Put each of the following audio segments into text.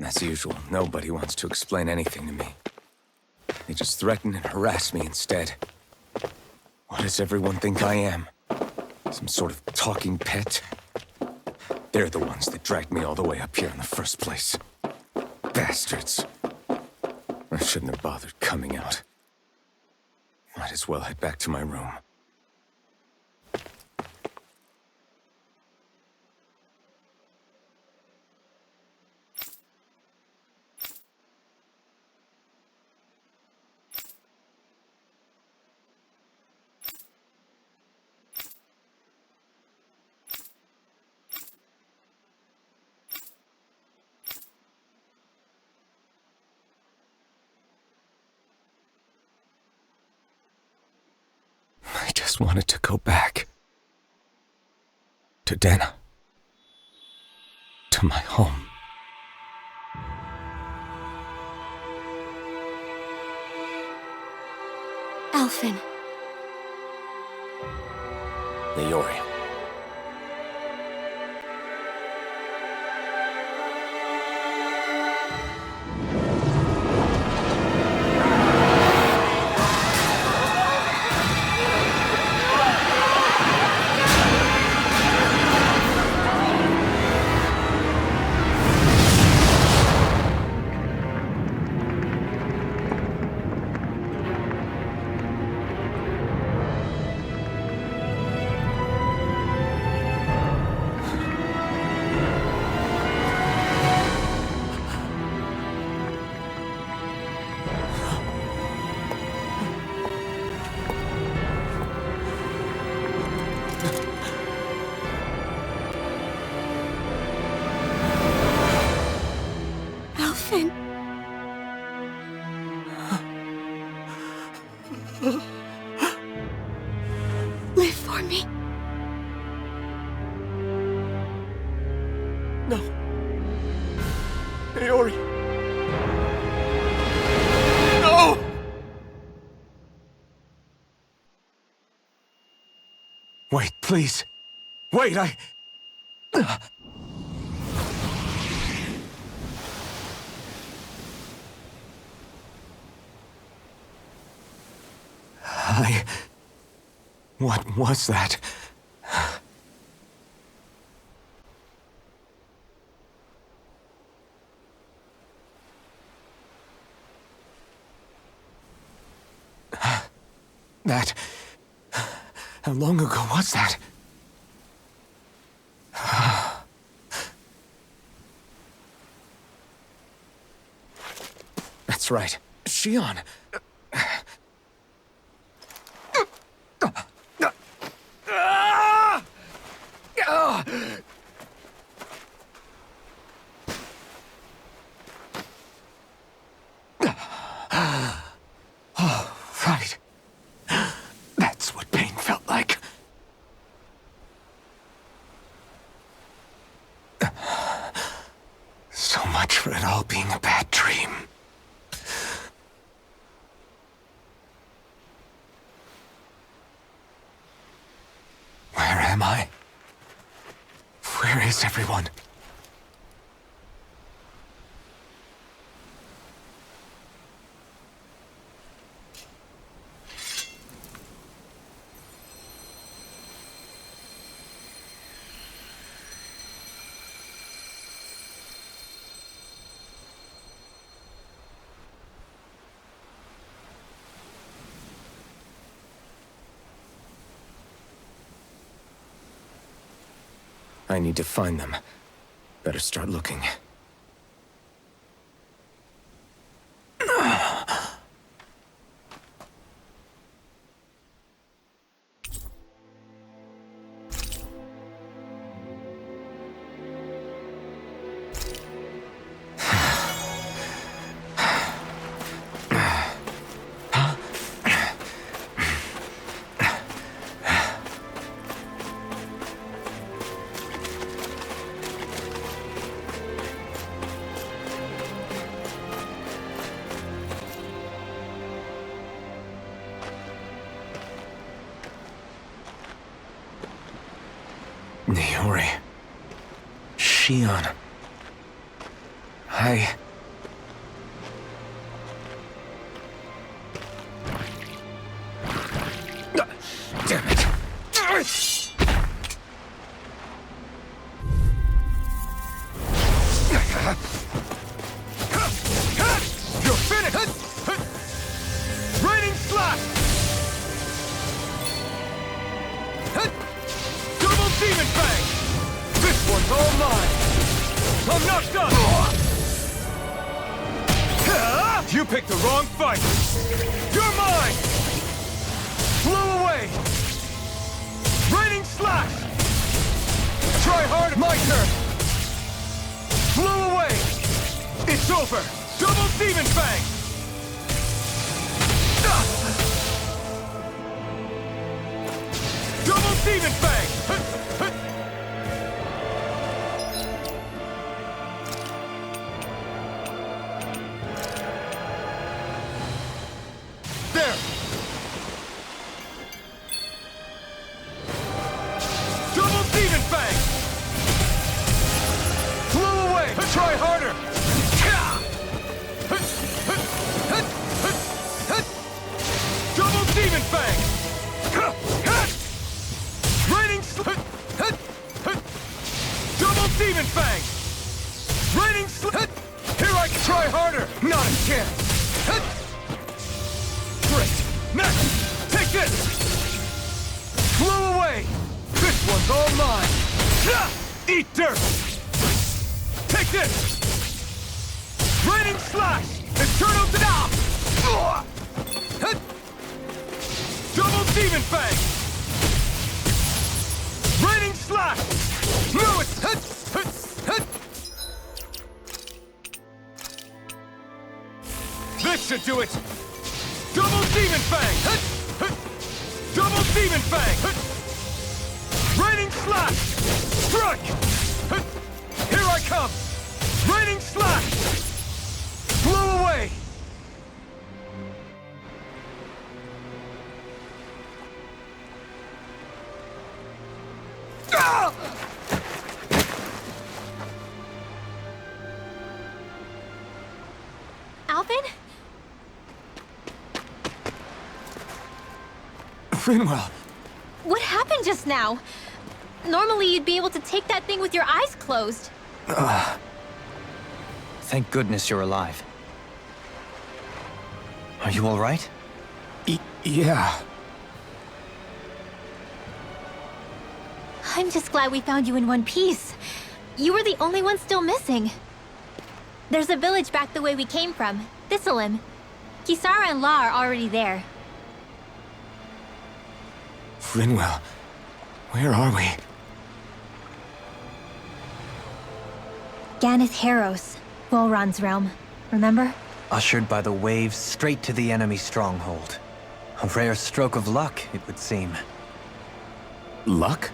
As usual, nobody wants to explain anything to me. They just threaten and harass me instead. What does everyone think I am? Some sort of talking pet? They're the ones that dragged me all the way up here in the first place. Bastards. I shouldn't have bothered coming out. Might as well head back to my room. I just wanted to go back. To Dena. To my home. Alphen. Leori. Alphen. Live for me. No. Leori. No! Wait, please. Wait, What was that? That... How long ago was that? That's right. Shionne. Oh, right. That's what pain felt like. So much for it all being a bad dream. Where am I? Where is everyone? I need to find them. Better start looking. Leori. Shionne. Damn it! You're finished! Raining slash! Double demon fang! This one's all mine! I'm not done! You picked the wrong fight! You're mine! Blow away! Raining slash! Try hard, my turn! Blow away! It's over! Double demon fang! Double demon fang! There! Double demon fang! Blow away! Try harder! Double demon fang! Raining double demon fang! Raining here I can try harder! Not a chance! Great! Next! Take this! Blow away! This one's all mine! Eat dirt! Take this! Raining slash! Eternal denial! Double demon fang! Raining slash! No, it's this should do it! Double demon fang! Double demon fang! Raining slash! Strike! Here I come! Raining slash! Blow away! Ah! Alphen? Rinwell! What happened just now? Normally you'd be able to take that thing with your eyes closed. Thank goodness you're alive. Are you all right? Yeah. I'm just glad we found you in one piece. You were the only one still missing. There's a village back the way we came from, Thistleim. Kisara and La are already there. Rinwell, where are we? Ganeth Heros, Vholran's realm. Remember? Ushered by the waves straight to the enemy stronghold. A rare stroke of luck, it would seem. Luck?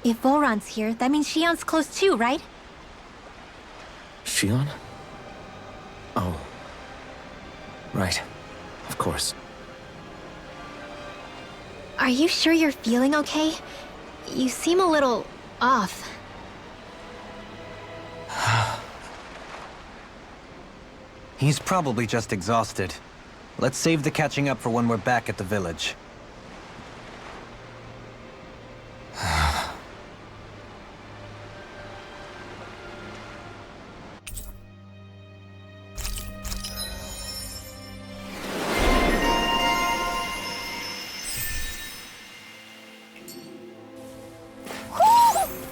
If Vholran's here, that means Shionne's close too, right? Shionne? Oh. Right. Of course. Are you sure you're feeling okay? You seem a little off. He's probably just exhausted. Let's save the catching up for when we're back at the village.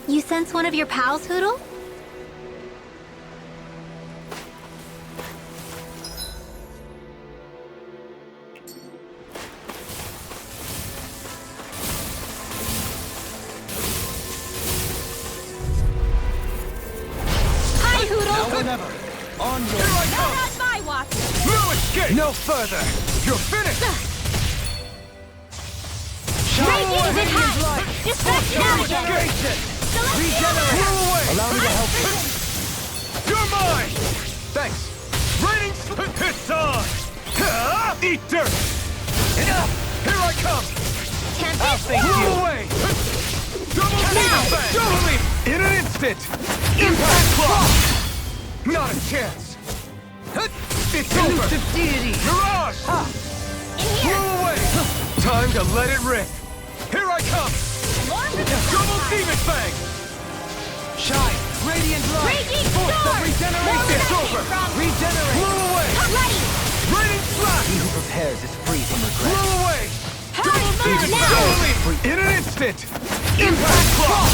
You sense one of your pals, Hoodle? Hi, Hoodle! Now or never. On your... Not my watch! No escape! No further! You're finished! Radiant is high! Distract now! Regenerate! Blow away! Allow me to help you. You're mine! Thanks. Raining it's on! Eat dirt! Enough! Here I come! Can't I'll be face Blow you. away! Double demon fang! Double me! In an instant! Impact Claw! Not a chance! It's over! Elusive deity! Mirage! Blow away! Time to let it rip! Here I come! Double Demon Fang! Shine! Radiant light! Raging Force Storm! of regeneration! It's over! Regenerate! Blow away! Ready! Raining Slash! He who prepares is free from regret. Blow away! Double Demon now! Fang! In an instant! Impact Claw!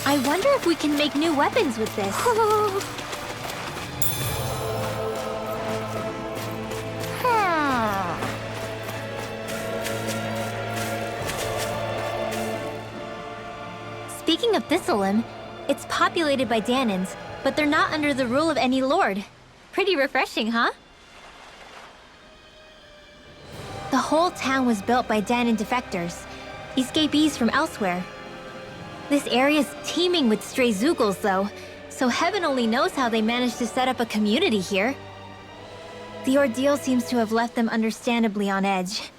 I wonder if we can make new weapons with this. Speaking of Thistlelim, it's populated by Danans, but they're not under the rule of any lord. Pretty refreshing, huh? The whole town was built by Danan defectors, escapees from elsewhere. This area's teeming with stray Zeugles, though, so heaven only knows how they managed to set up a community here. The ordeal seems to have left them understandably on edge.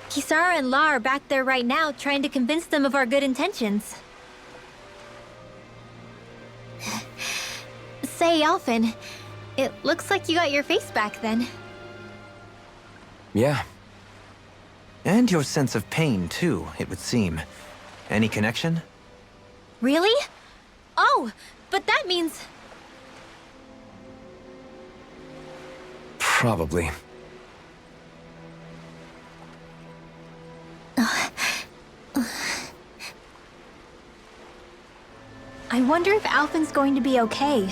Kisara and La are back there right now trying to convince them of our good intentions. Say, Alphen, it looks like you got your face back then. Yeah. And your sense of pain, too, it would seem. Any connection? Really? Oh, but that means... Probably. I wonder if Alphen's going to be okay.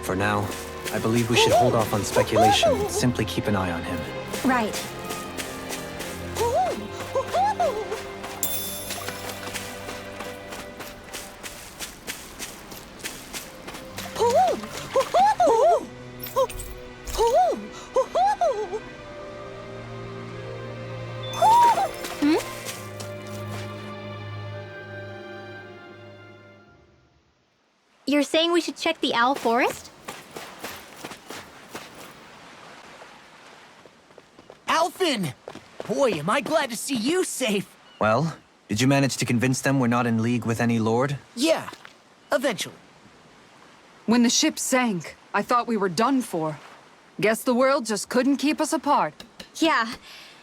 For now, I believe we should hold off on speculation and simply keep an eye on him. Right. You're saying we should check the Owl Forest? Alphen! Boy, am I glad to see you safe. Well, did you manage to convince them we're not in league with any lord? Yeah, eventually. When the ship sank, I thought we were done for. Guess the world just couldn't keep us apart. Yeah,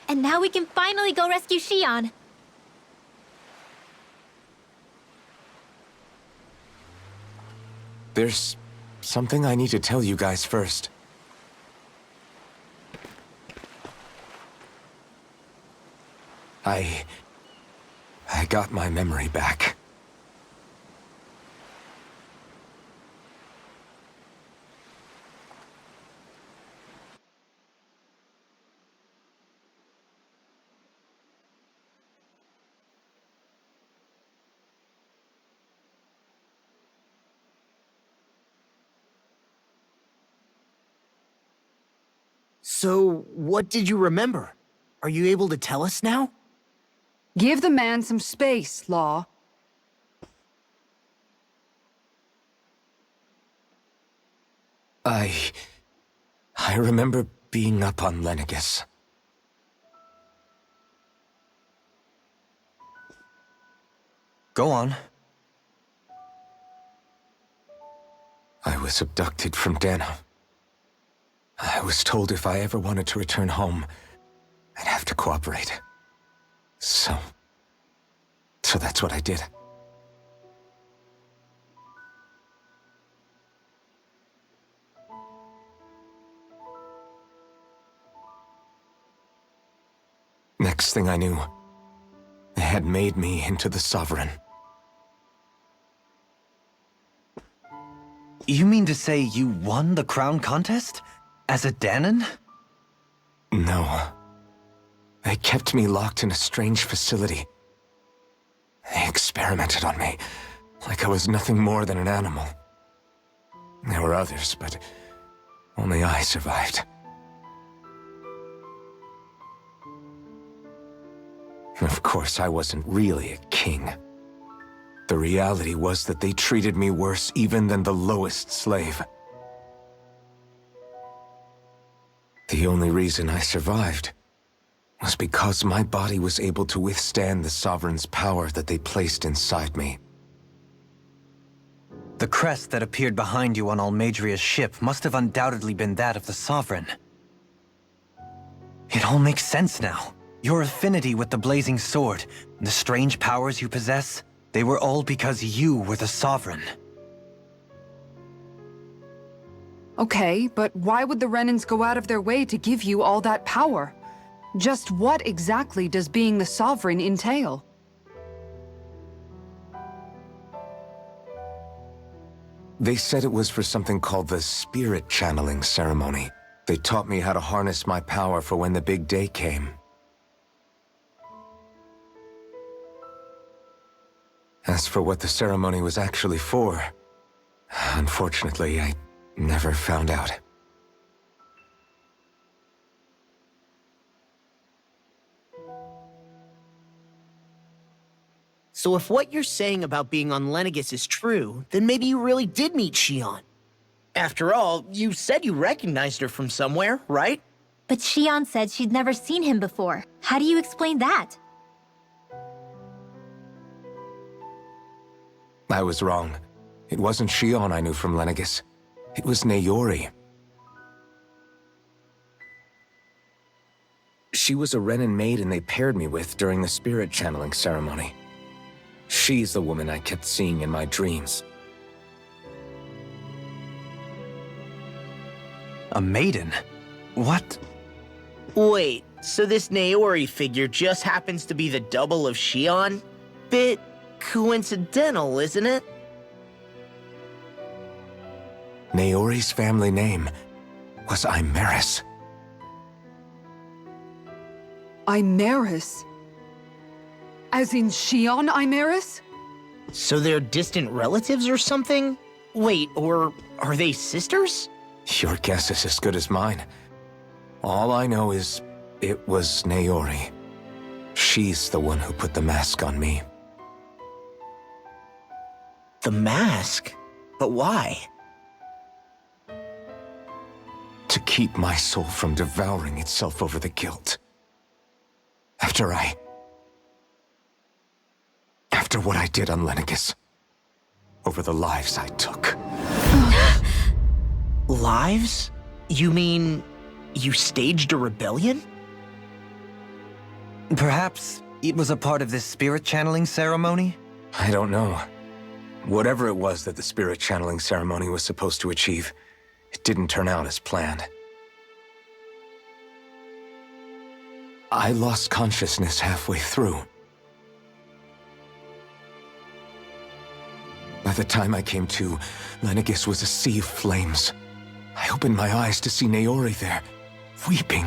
and now we can finally go rescue Shionne. There's something I need to tell you guys first. I got my memory back. So, what did you remember? Are you able to tell us now? Give the man some space, Law. I remember being up on Lenegus. Go on. I was abducted from Dana. I was told if I ever wanted to return home, I'd have to cooperate. So that's what I did. Next thing I knew, they had made me into the Sovereign. You mean to say you won the crown contest? As a Danan? No. They kept me locked in a strange facility. They experimented on me, like I was nothing more than an animal. There were others, but only I survived. Of course, I wasn't really a king. The reality was that they treated me worse even than the lowest slave. The only reason I survived was because my body was able to withstand the Sovereign's power that they placed inside me. The crest that appeared behind you on Almeidria's ship must have undoubtedly been that of the Sovereign. It all makes sense now. Your affinity with the Blazing Sword, and the strange powers you possess, they were all because you were the Sovereign. Okay, but why would the Renans go out of their way to give you all that power? Just what exactly does being the Sovereign entail? They said it was for something called the Spirit Channeling Ceremony. They taught me how to harness my power for when the big day came. As for what the ceremony was actually for, unfortunately, I never found out. So if what you're saying about being on Lenegis is true, then maybe you really did meet Shionne. After all, you said you recognized her from somewhere, right? But Shionne said she'd never seen him before. How do you explain that? I was wrong. It wasn't Shionne I knew from Lenegis. It was Naori. She was a Renan maiden they paired me with during the spirit channeling ceremony. She's the woman I kept seeing in my dreams. A maiden? What? Wait, so this Naori figure just happens to be the double of Shionne? Bit coincidental, isn't it? Naori's family name was Imeris. Imeris? As in Shionne Imeris? So they're distant relatives or something? Wait, or are they sisters? Your guess is as good as mine. All I know is it was Naori. She's the one who put the mask on me. The mask? But why? To keep my soul from devouring itself over the guilt. After what I did on Lenegis. Over the lives I took. Lives? You mean you staged a rebellion? Perhaps it was a part of this spirit channeling ceremony? I don't know. Whatever it was that the spirit channeling ceremony was supposed to achieve, it didn't turn out as planned. I lost consciousness halfway through. By the time I came to, Lenegis was a sea of flames. I opened my eyes to see Naori there, weeping.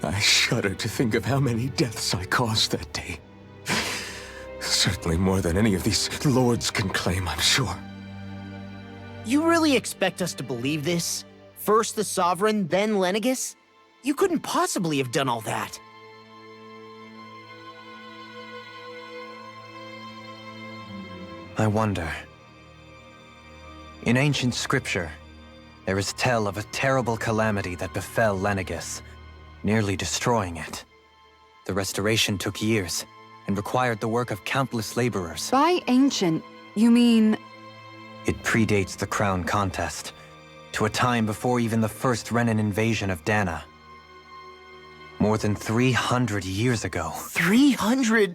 I shudder to think of how many deaths I caused that day. Certainly more than any of these lords can claim, I'm sure. You really expect us to believe this? First the Sovereign, then Lenegis? You couldn't possibly have done all that. I wonder. In ancient scripture, there is tell of a terrible calamity that befell Lenegis, nearly destroying it. The restoration took years, and required the work of countless laborers. By ancient, you mean... It predates the crown contest, to a time before even the first Renan invasion of Dana. More than 300 years ago. 300?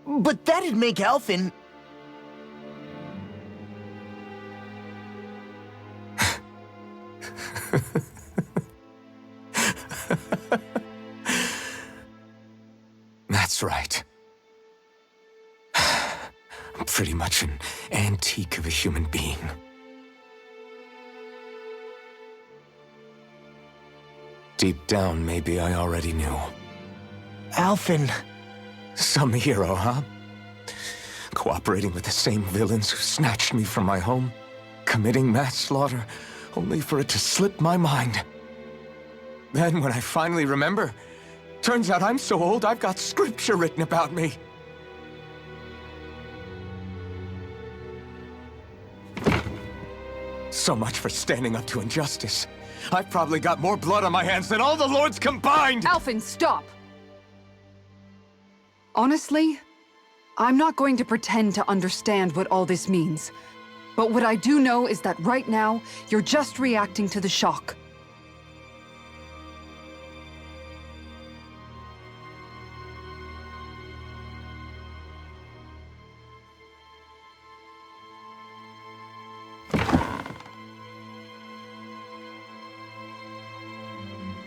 But that'd make Alphen... That's right. I'm pretty much an antique of a human being. Deep down, maybe I already knew. Alphen... Some hero, huh? Cooperating with the same villains who snatched me from my home, committing mass slaughter, only for it to slip my mind. Then, when I finally remember, turns out I'm so old I've got scripture written about me. So much for standing up to injustice. I've probably got more blood on my hands than all the lords combined! Alphen, stop! Honestly, I'm not going to pretend to understand what all this means. But what I do know is that right now, you're just reacting to the shock.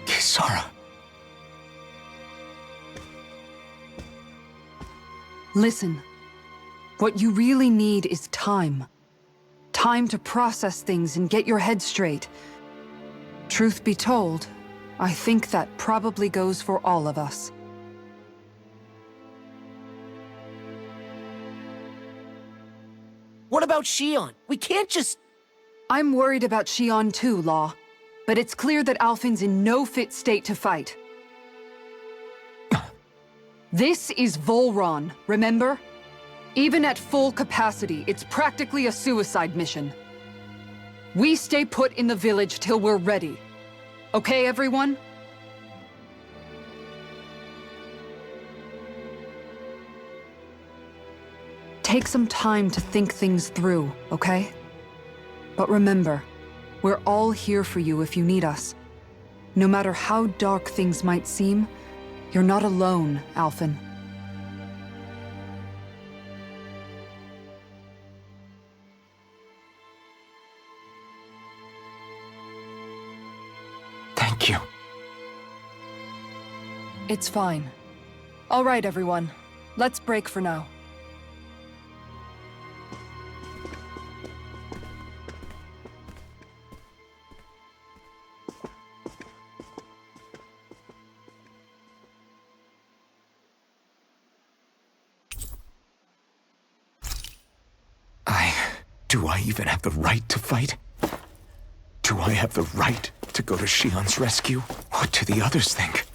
Kisara. Listen, what you really need is time. Time to process things and get your head straight. Truth be told, I think that probably goes for all of us. What about Shionne? We can't just... I'm worried about Shionne too, Law. But it's clear that Alphen's in no fit state to fight. This is Vholran, remember? Even at full capacity, it's practically a suicide mission. We stay put in the village till we're ready. Okay, everyone? Take some time to think things through, okay? But remember, we're all here for you if you need us. No matter how dark things might seem, you're not alone, Alphen. Thank you. It's fine. All right, everyone. Let's break for now. Do I even have the right to fight? Do I have the right to go to Shionne's rescue? What do the others think?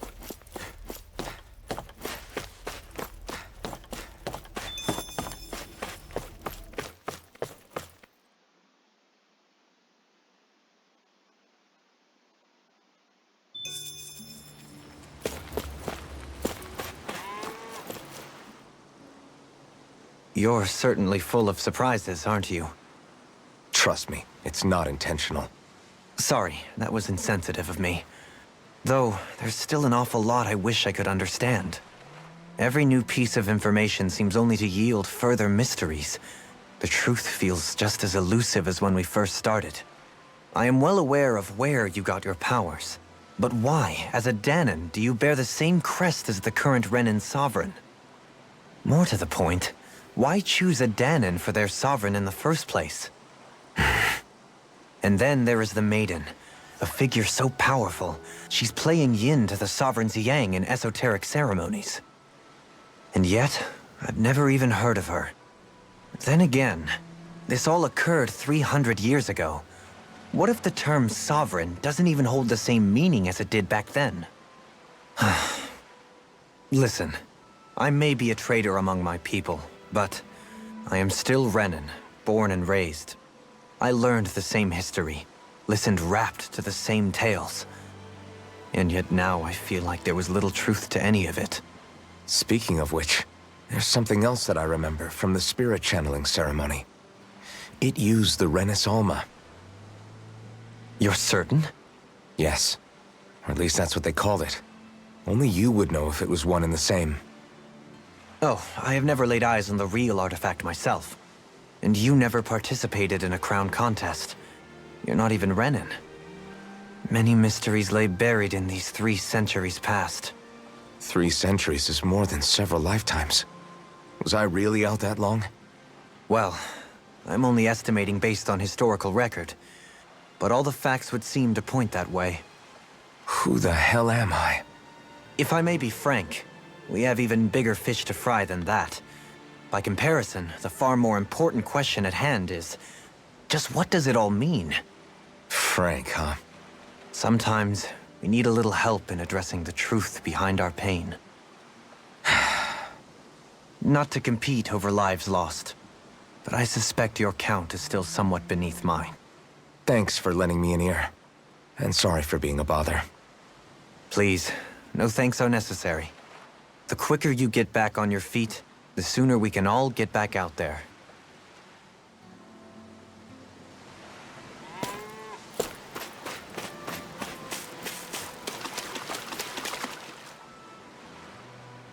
You're certainly full of surprises, aren't you? Trust me, it's not intentional. Sorry, that was insensitive of me. Though, there's still an awful lot I wish I could understand. Every new piece of information seems only to yield further mysteries. The truth feels just as elusive as when we first started. I am well aware of where you got your powers. But why, as a Dahnan, do you bear the same crest as the current Renin sovereign? More to the point, why choose a Dahnan for their sovereign in the first place? And then there is the Maiden, a figure so powerful, she's playing yin to the sovereign's yang in esoteric ceremonies. And yet, I've never even heard of her. Then again, this all occurred 300 years ago. What if the term sovereign doesn't even hold the same meaning as it did back then? Listen, I may be a traitor among my people, but I am still Renin, born and raised. I learned the same history, listened rapt to the same tales. And yet now I feel like there was little truth to any of it. Speaking of which, there's something else that I remember from the spirit channeling ceremony. It used the Renis Alma. You're certain? Yes. Or at least that's what they called it. Only you would know if it was one and the same. Oh, I have never laid eyes on the real artifact myself. And you never participated in a crown contest. You're not even Renin. Many mysteries lay buried in these 3 centuries past. 3 centuries is more than several lifetimes. Was I really out that long? Well, I'm only estimating based on historical record. But all the facts would seem to point that way. Who the hell am I? If I may be frank, we have even bigger fish to fry than that. By comparison, the far more important question at hand is, just what does it all mean? Frank, huh? Sometimes, we need a little help in addressing the truth behind our pain. Not to compete over lives lost, but I suspect your count is still somewhat beneath mine. Thanks for lending me an ear. And sorry for being a bother. Please, no thanks are necessary. The quicker you get back on your feet, the sooner we can all get back out there.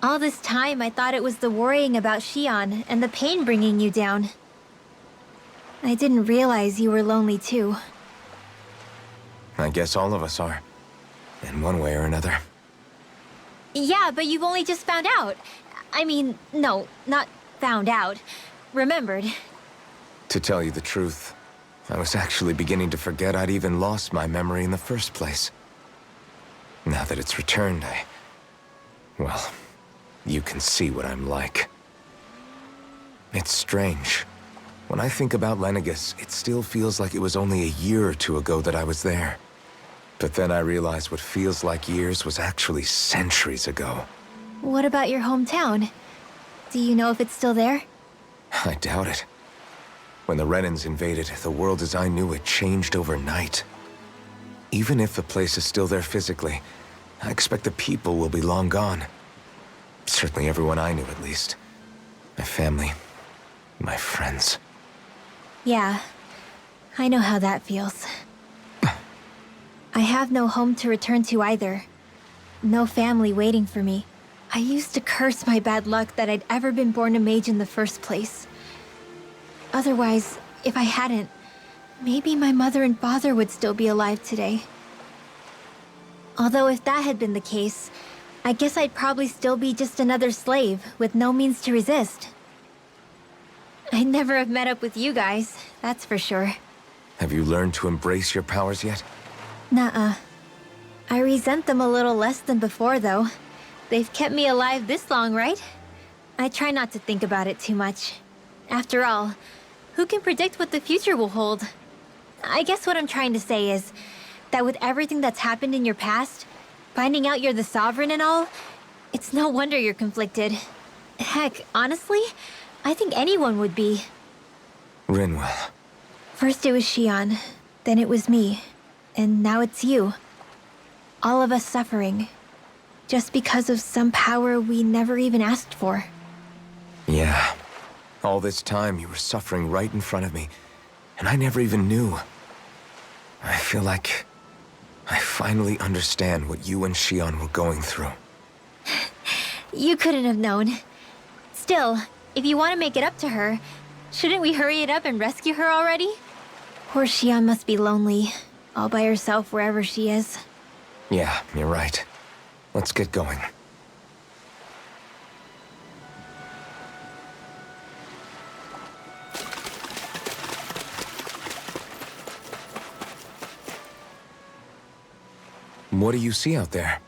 All this time, I thought it was the worrying about Shionne and the pain bringing you down. I didn't realize you were lonely too. I guess all of us are. In one way or another. Yeah, but you've only just found out. I mean, no, not found out. Remembered. To tell you the truth, I was actually beginning to forget I'd even lost my memory in the first place. Now that it's returned, well, you can see what I'm like. It's strange. When I think about Lenegis, it still feels like it was only a year or two ago that I was there. But then I realized what feels like years was actually centuries ago. What about your hometown? Do you know if it's still there? I doubt it. When the Renans invaded, the world as I knew it changed overnight. Even if the place is still there physically, I expect the people will be long gone. Certainly everyone I knew, at least. My family, my friends. Yeah, I know how that feels. I have no home to return to either. No family waiting for me. I used to curse my bad luck that I'd ever been born a mage in the first place. Otherwise, if I hadn't, maybe my mother and father would still be alive today. Although if that had been the case, I guess I'd probably still be just another slave with no means to resist. I'd never have met up with you guys, that's for sure. Have you learned to embrace your powers yet? Nuh-uh. I resent them a little less than before, though. They've kept me alive this long, right? I try not to think about it too much. After all, who can predict what the future will hold? I guess what I'm trying to say is that with everything that's happened in your past, finding out you're the Sovereign and all, it's no wonder you're conflicted. Heck, honestly, I think anyone would be. Rinwell. First it was Shionne, then it was me, and now it's you. All of us suffering, just because of some power we never even asked for. Yeah. All this time you were suffering right in front of me, and I never even knew. I feel like I finally understand what you and Shionne were going through. You couldn't have known. Still, if you want to make it up to her, shouldn't we hurry it up and rescue her already? Poor Shionne must be lonely, all by herself wherever she is. Yeah, you're right. Let's get going. What do you see out there?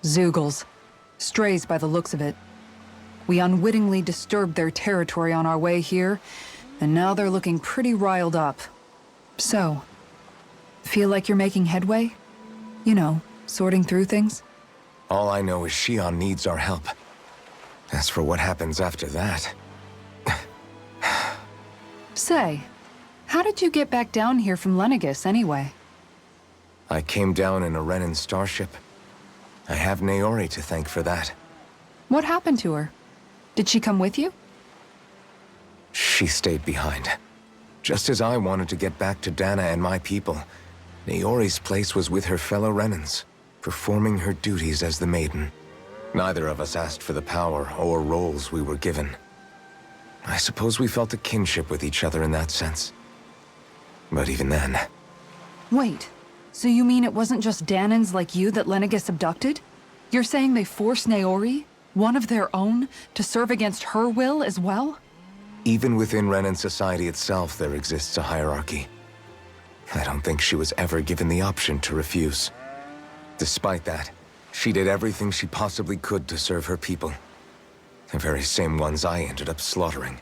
Zeugles. Strays by the looks of it. We unwittingly disturbed their territory on our way here, and now they're looking pretty riled up. So, feel like you're making headway? You know, sorting through things? All I know is Shionne needs our help. As for what happens after that... Say, how did you get back down here from Lenegis, anyway? I came down in a Renan starship. I have Naori to thank for that. What happened to her? Did she come with you? She stayed behind. Just as I wanted to get back to Dana and my people, Naori's place was with her fellow Renans, performing her duties as the Maiden. Neither of us asked for the power or roles we were given. I suppose we felt a kinship with each other in that sense. But even then... Wait, so you mean it wasn't just Danans like you that Lenegis abducted? You're saying they forced Naori, one of their own, to serve against her will as well? Even within Renan society itself, there exists a hierarchy. I don't think she was ever given the option to refuse. Despite that, she did everything she possibly could to serve her people. The very same ones I ended up slaughtering.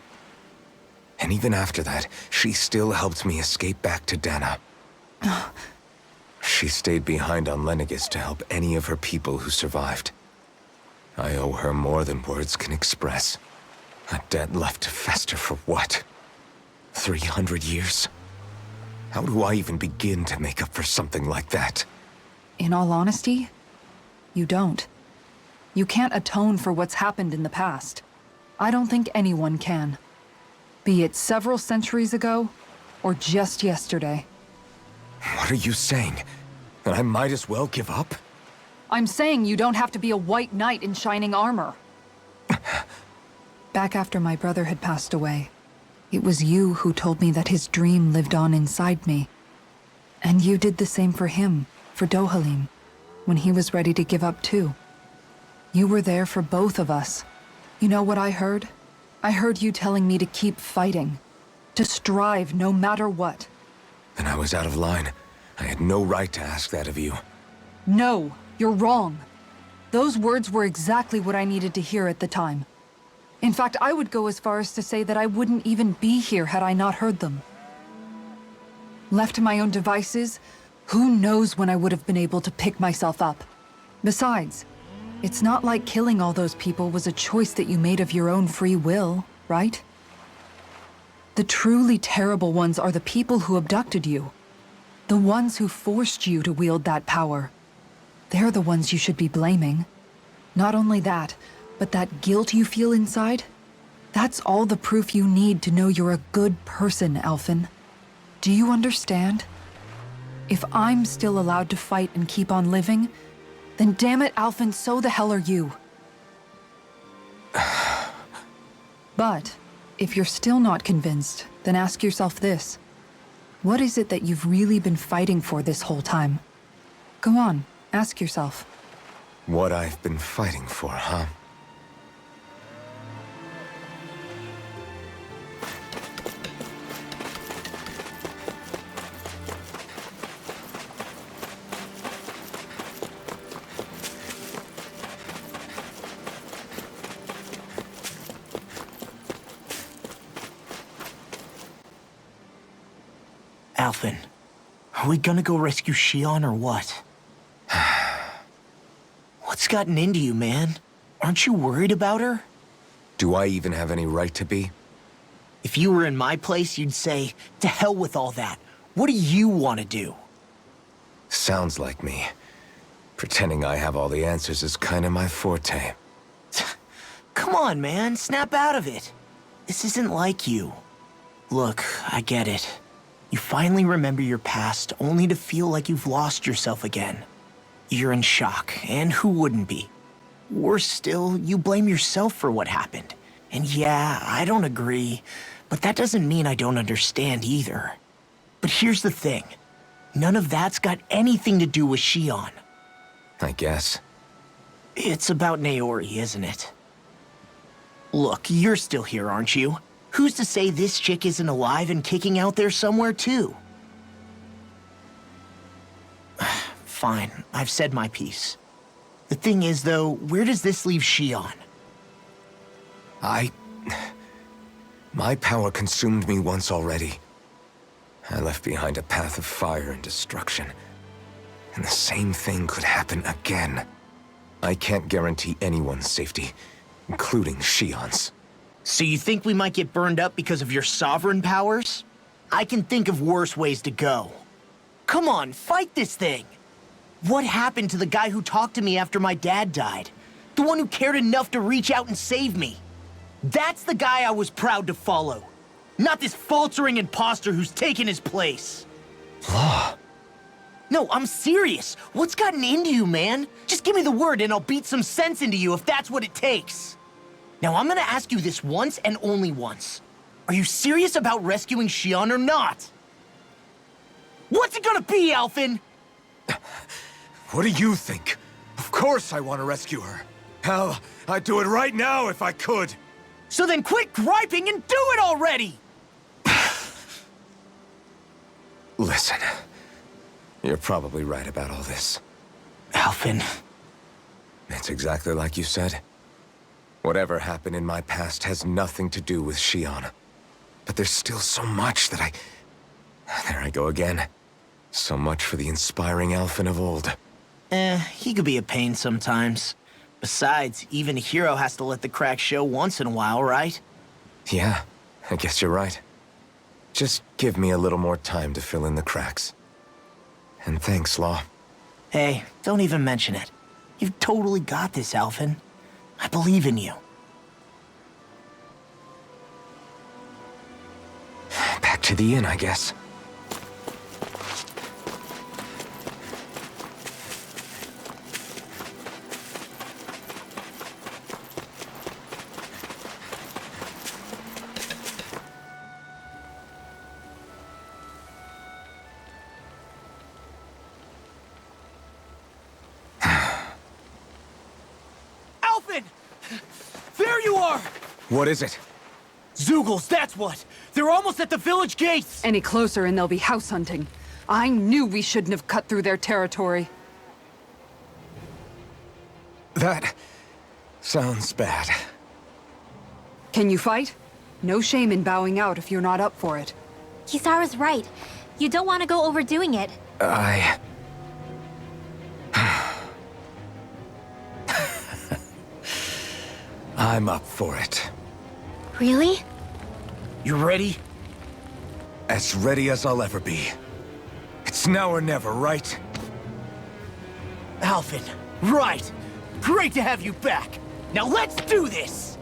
And even after that, she still helped me escape back to Dana. She stayed behind on Lenegis to help any of her people who survived. I owe her more than words can express. A debt left to fester for what? 300 years? How do I even begin to make up for something like that? In all honesty, you don't. You can't atone for what's happened in the past. I don't think anyone can. Be it several centuries ago, or just yesterday. What are you saying? That I might as well give up? I'm saying you don't have to be a white knight in shining armor. Back after my brother had passed away, it was you who told me that his dream lived on inside me. And you did the same for him, for Dohalim, when he was ready to give up too. You were there for both of us. You know what I heard? I heard you telling me to keep fighting, to strive no matter what. Then I was out of line. I had no right to ask that of you. No, you're wrong. Those words were exactly what I needed to hear at the time. In fact, I would go as far as to say that I wouldn't even be here had I not heard them. Left to my own devices, who knows when I would have been able to pick myself up. Besides, it's not like killing all those people was a choice that you made of your own free will, right? The truly terrible ones are the people who abducted you. The ones who forced you to wield that power. They're the ones you should be blaming. Not only that, but that guilt you feel inside, that's all the proof you need to know you're a good person, Alphen. Do you understand? If I'm still allowed to fight and keep on living, then damn it, Alphen, so the hell are you. But, if you're still not convinced, then ask yourself this. What is it that you've really been fighting for this whole time? Go on, ask yourself. What I've been fighting for, huh? Alphen, are we gonna go rescue Shionne or what? What's gotten into you, man? Aren't you worried about her? Do I even have any right to be? If you were in my place, you'd say, to hell with all that. What do you want to do? Sounds like me. Pretending I have all the answers is kinda my forte. Come on, man, snap out of it. This isn't like you. Look, I get it. You finally remember your past, only to feel like you've lost yourself again. You're in shock, and who wouldn't be? Worse still, you blame yourself for what happened. And yeah, I don't agree, but that doesn't mean I don't understand either. But here's the thing. None of that's got anything to do with Shionne. I guess. It's about Naori, isn't it? Look, you're still here, aren't you? Who's to say this chick isn't alive and kicking out there somewhere, too? Fine, I've said my piece. The thing is, though, where does this leave Shionne? My power consumed me once already. I left behind a path of fire and destruction. And the same thing could happen again. I can't guarantee anyone's safety, including Shionne's. So you think we might get burned up because of your sovereign powers? I can think of worse ways to go. Come on, fight this thing! What happened to the guy who talked to me after my dad died? The one who cared enough to reach out and save me? That's the guy I was proud to follow. Not this faltering imposter who's taken his place. Law. No, I'm serious. What's gotten into you, man? Just give me the word and I'll beat some sense into you if that's what it takes. Now, I'm gonna ask you this once and only once. Are you serious about rescuing Shionne or not? What's it gonna be, Alphen? What do you think? Of course I want to rescue her. Hell, I'd do it right now if I could. So then quit griping and do it already! Listen, you're probably right about all this. Alphen. It's exactly like you said. Whatever happened in my past has nothing to do with Shionne. But there's still so much that There I go again. So much for the inspiring Alphen of old. He could be a pain sometimes. Besides, even a hero has to let the cracks show once in a while, right? Yeah, I guess you're right. Just give me a little more time to fill in the cracks. And thanks, Law. Hey, don't even mention it. You've totally got this, Alphen. I believe in you. Back to the inn, I guess. Alphen! There you are! What is it? Zeugles, that's what! They're almost at the village gates! Any closer and they'll be house hunting. I knew we shouldn't have cut through their territory. That sounds bad. Can you fight? No shame in bowing out if you're not up for it. Kisara's right. You don't want to go overdoing it. I'm up for it. Really? You ready? As ready as I'll ever be. It's now or never, right? Alphen, right! Great to have you back! Now let's do this!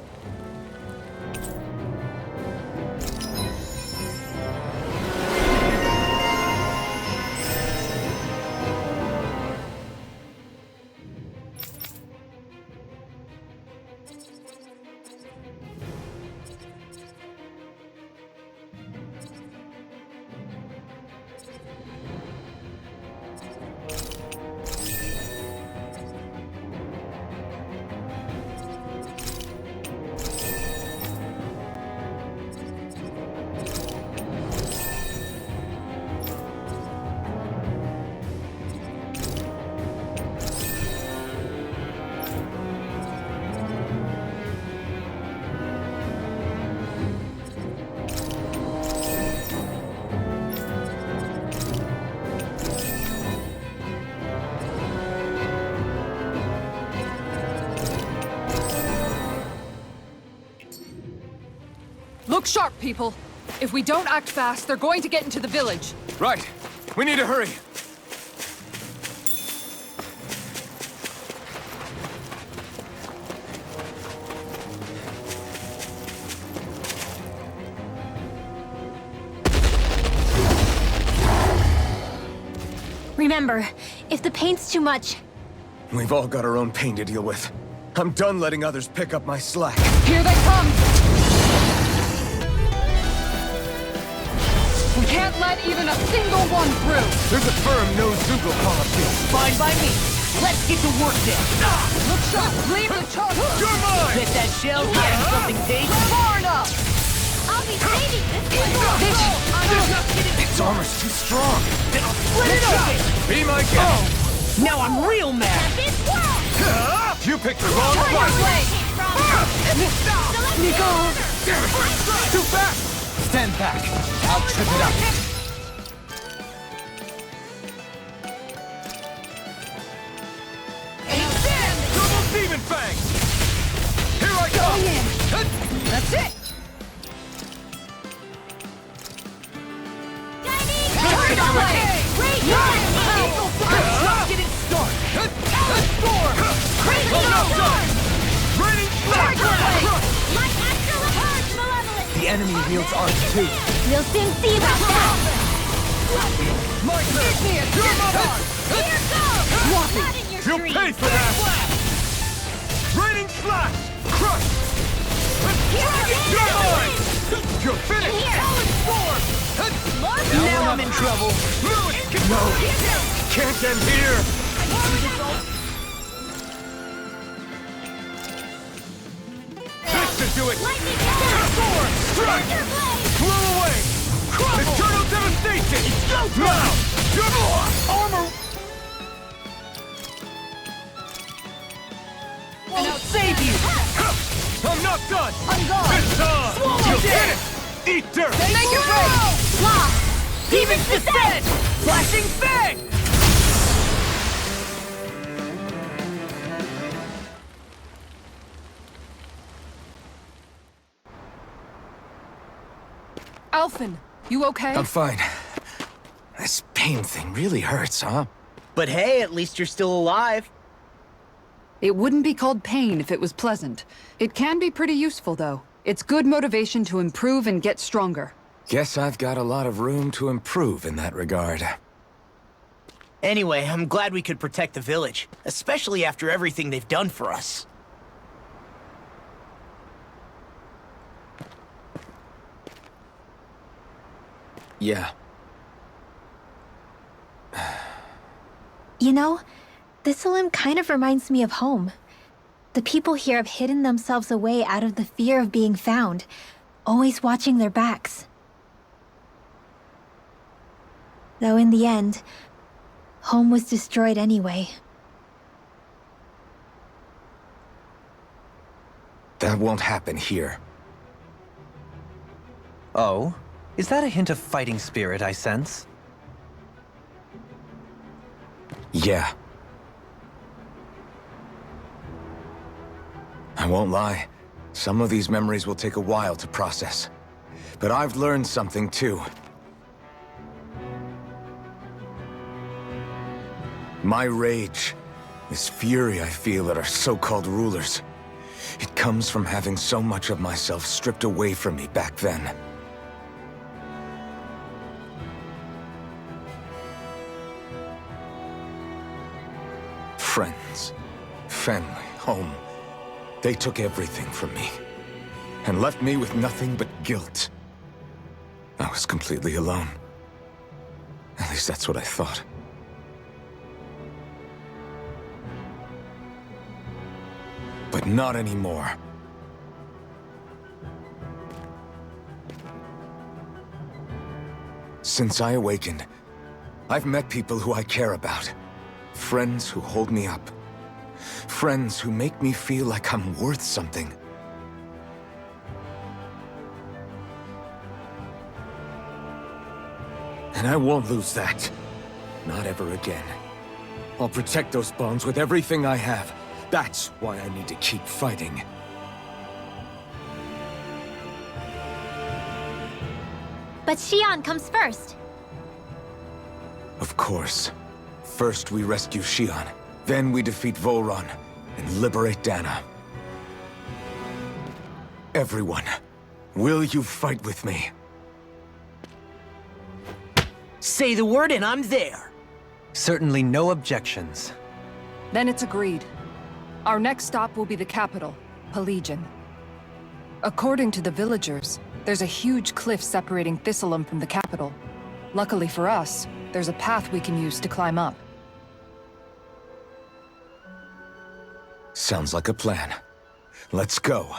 Look sharp, people. If we don't act fast, they're going to get into the village. Right. We need to hurry. Remember, if the pain's too much, We've all got our own pain to deal with. I'm done letting others pick up my slack. Here they come! We can't let even a single one through! There's a firm no-Zeugle policy. Fine by me. Let's get to work then. Look sharp! Leave the charge! You're mine! Bet that shell's getting something tasty. Far enough! I'll be saving this one! Its armor's too strong. Then I'll split it open. Be my guest. Now I'm real mad. You picked the wrong fight. Nico! Too fast. Stand back. I'll trip it up. Double demon fang. Here I go. That's it! Just getting started. The enemy wields arms too. We'll soon see about that! You'll pay for that. Raining slash. Crush. You're mine. You're finished. Now I'm in trouble. No, can't end here. This should do it. Strike. Blow away. Eternal devastation. Now. Armor. I'll save you. I'm not done. I'm gone! This time. You'll finish. Eat dirt. Make it break! Lost! Demon's descent. Flashing fang. Alphen, You okay? I'm fine. This pain thing really hurts, huh? But hey, at least you're still alive. It wouldn't be called pain if it was pleasant. It can be pretty useful, though. It's good motivation to improve and get stronger. Guess I've got a lot of room to improve in that regard. Anyway, I'm glad we could protect the village, especially after everything they've done for us. Yeah. You know, Thistleum kind of reminds me of home. The people here have hidden themselves away out of the fear of being found, always watching their backs. Though in the end, home was destroyed anyway. That won't happen here. Oh? Is that a hint of fighting spirit I sense? Yeah. I won't lie. Some of these memories will take a while to process. But I've learned something too. My rage, this fury I feel at our so-called rulers, it comes from having so much of myself stripped away from me back then. Friends, family, home. They took everything from me, and left me with nothing but guilt. I was completely alone. At least that's what I thought. But not anymore. Since I awakened, I've met people who I care about. Friends who hold me up. Friends who make me feel like I'm worth something. And I won't lose that. Not ever again. I'll protect those bonds with everything I have. That's why I need to keep fighting. But Shionne comes first. Of course. First we rescue Shionne, then we defeat Vholran and liberate Dana. Everyone, will you fight with me? Say the word and I'm there. Certainly no objections. Then it's agreed. Our next stop will be the capital, Pelegion. According to the villagers, there's a huge cliff separating Thistleum from the capital. Luckily for us, there's a path we can use to climb up. Sounds like a plan. Let's go.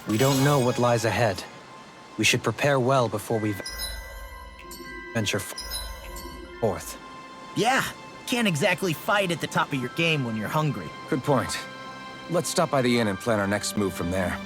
We don't know what lies ahead. We should prepare well before we venture forth. Yeah, can't exactly fight at the top of your game when you're hungry. Good point. Let's stop by the inn and plan our next move from there.